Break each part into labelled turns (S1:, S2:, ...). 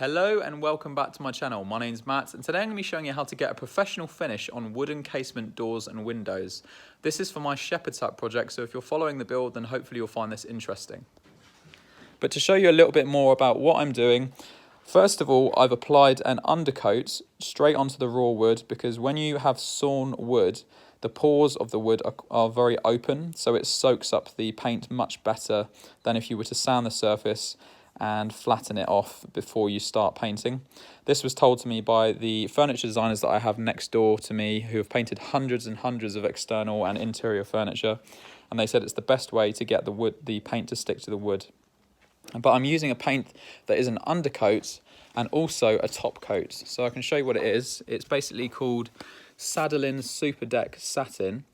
S1: Hello and welcome back to my channel. My name's Matt and today I'm going to be showing you how to get a professional finish on wooden casement doors and windows. This is for my shepherd's hut project, so if you're following the build then hopefully you'll find this interesting. But to show you a little bit more about what I'm doing, first of all I've applied an undercoat straight onto the raw wood because when you have sawn wood, the pores of the wood are very open, so it soaks up the paint much better than if you were to sand the surface and flatten it off before you start painting. This was told to me by the furniture designers that I have next door to me who have painted hundreds and hundreds of external and interior furniture, and they said it's the best way to get the paint to stick to the wood. But I'm using a paint that is an undercoat and also a top coat, so I can show you what it is. It's basically called Sadolin Superdec Satin,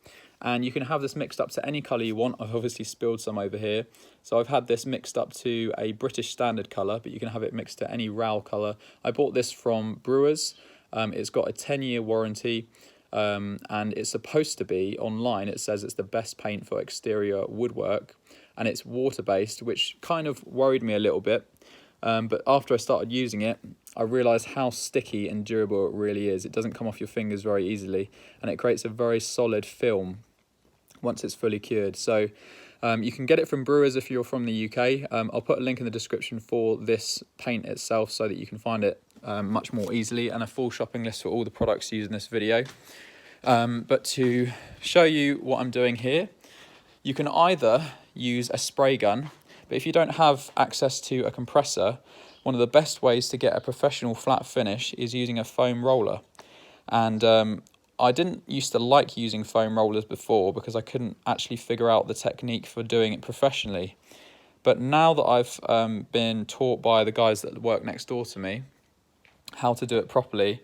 S1: and you can have this mixed up to any colour you want. I've obviously spilled some over here, so I've had this mixed up to a British standard colour, but you can have it mixed to any RAL colour. I bought this from Brewers. It's got a 10-year warranty, and it's supposed to be, online it says it's the best paint for exterior woodwork, and it's water-based, which kind of worried me a little bit. But after I started using it, I realised how sticky and durable it really is. It doesn't come off your fingers very easily, and it creates a very solid film once it's fully cured. So you can get it from Brewers if you're from the UK. I'll put a link in the description for this paint itself so that you can find it much more easily, and a full shopping list for all the products used in this video. But to show you what I'm doing here, you can either use a spray gun, but if you don't have access to a compressor, one of the best ways to get a professional flat finish is using a foam roller. And I didn't used to like using foam rollers before because I couldn't actually figure out the technique for doing it professionally. But now that I've been taught by the guys that work next door to me how to do it properly,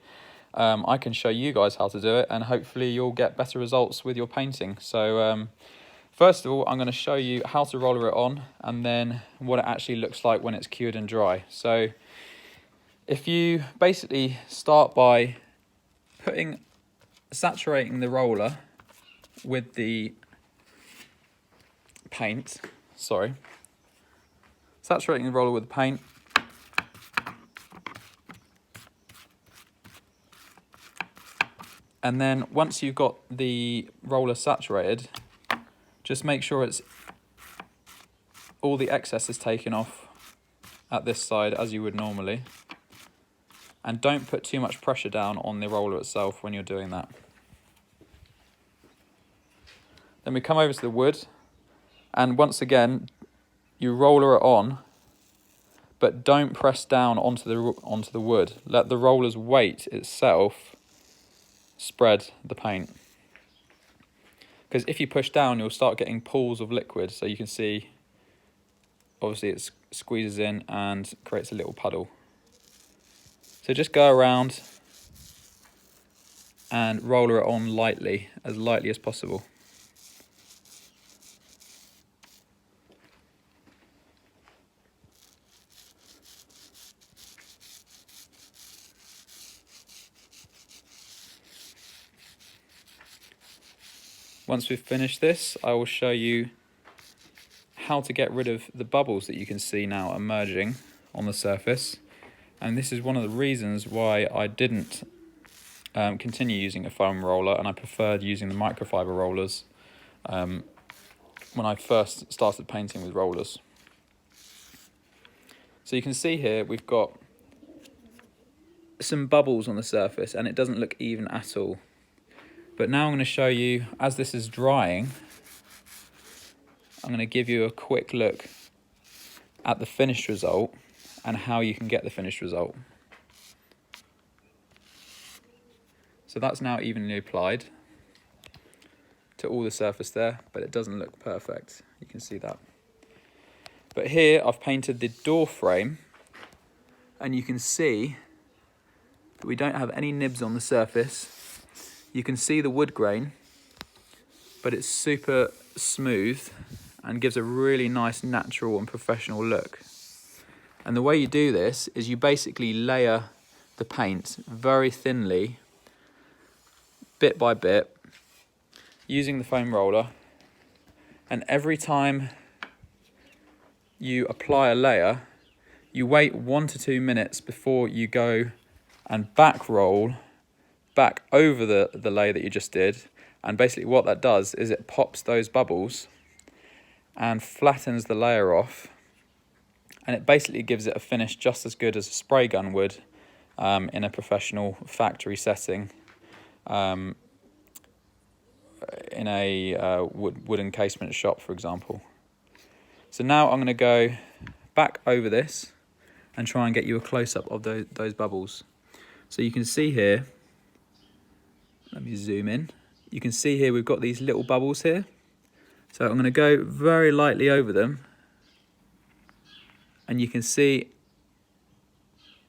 S1: I can show you guys how to do it, and hopefully you'll get better results with your painting. So first of all, I'm going to show you how to roller it on and then what it actually looks like when it's cured and dry. So if you basically start by saturating the roller with the paint, saturating the roller with the paint, and then once you've got the roller saturated, just make sure all the excess is taken off at this side as you would normally, and don't put too much pressure down on the roller itself when you're doing that. Then we come over to the wood, and once again you roller it on, but don't press down onto the wood. Let the roller's weight itself spread the paint, because if you push down you'll start getting pools of liquid. So you can see obviously it squeezes in and creates a little puddle. So just go around and roller it on lightly as possible. Once we've finished this, I will show you how to get rid of the bubbles that you can see now emerging on the surface. And this is one of the reasons why I didn't continue using a foam roller, and I preferred using the microfiber rollers when I first started painting with rollers. So you can see here we've got some bubbles on the surface and it doesn't look even at all. But now I'm going to show you, as this is drying, I'm going to give you a quick look at the finished result and how you can get the finished result. So that's now evenly applied to all the surface there, but it doesn't look perfect. You can see that. But here I've painted the door frame, and you can see that we don't have any nibs on the surface. You can see the wood grain, but it's super smooth and gives a really nice natural and professional look. And the way you do this is you basically layer the paint very thinly, bit by bit, using the foam roller, and every time you apply a layer, you wait 1 to 2 minutes before you go and back roll back over the layer that you just did. And basically what that does is it pops those bubbles and flattens the layer off, and it basically gives it a finish just as good as a spray gun would in a professional factory setting, in a wooden casement shop, for example. So now I'm going to go back over this and try and get you a close-up of those bubbles. So you can see here, let me zoom in, you can see here we've got these little bubbles here. So I'm going to go very lightly over them, and you can see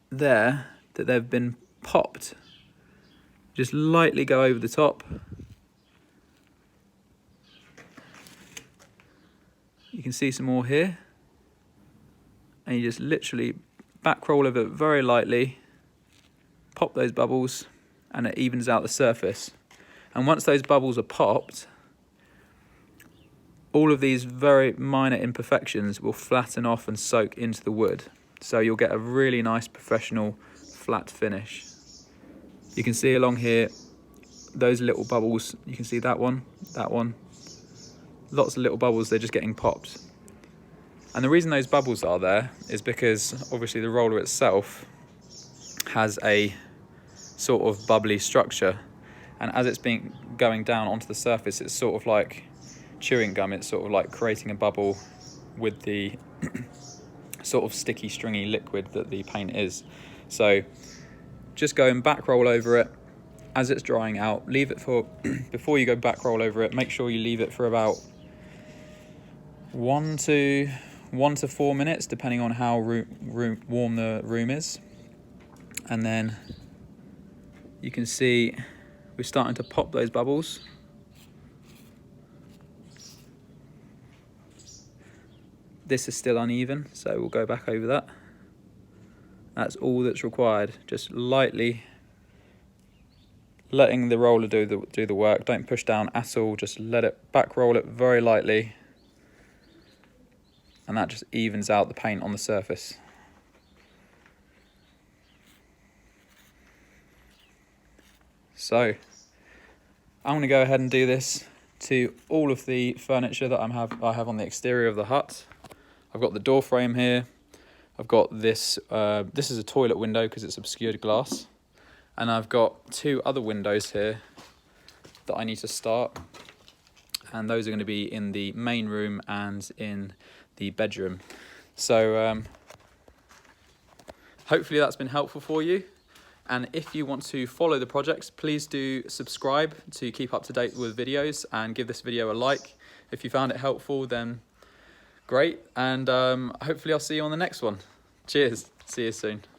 S1: there that they've been popped. Just lightly go over the top. You can see some more here, and you just literally back roll over it very lightly, pop those bubbles, and it evens out the surface. And once those bubbles are popped, all of these very minor imperfections will flatten off and soak into the wood. So you'll get a really nice professional flat finish. You can see along here, those little bubbles, you can see that one, lots of little bubbles, they're just getting popped. And the reason those bubbles are there is because obviously the roller itself has a sort of bubbly structure, and as it's been going down onto the surface, it's sort of like chewing gum. It's sort of like creating a bubble with the sort of sticky, stringy liquid that the paint is. So just go and back roll over it as it's drying out. Leave it for, before you go back roll over it, make sure you leave it for about 1 to 4 minutes, depending on how warm the room is. And then you can see we're starting to pop those bubbles. This is still uneven, so we'll go back over that. That's all that's required. Just lightly letting the roller do the work. Don't push down at all. Just let it back roll it very lightly, and that just evens out the paint on the surface. So I'm going to go ahead and do this to all of the furniture that I have on the exterior of the hut. I've got the door frame here. I've got this, this is a toilet window because it's obscured glass. And I've got 2 other windows here that I need to start. And those are going to be in the main room and in the bedroom. So hopefully that's been helpful for you. And if you want to follow the projects, please do subscribe to keep up to date with videos, and give this video a like. If you found it helpful, then great. And hopefully I'll see you on the next one. Cheers. See you soon.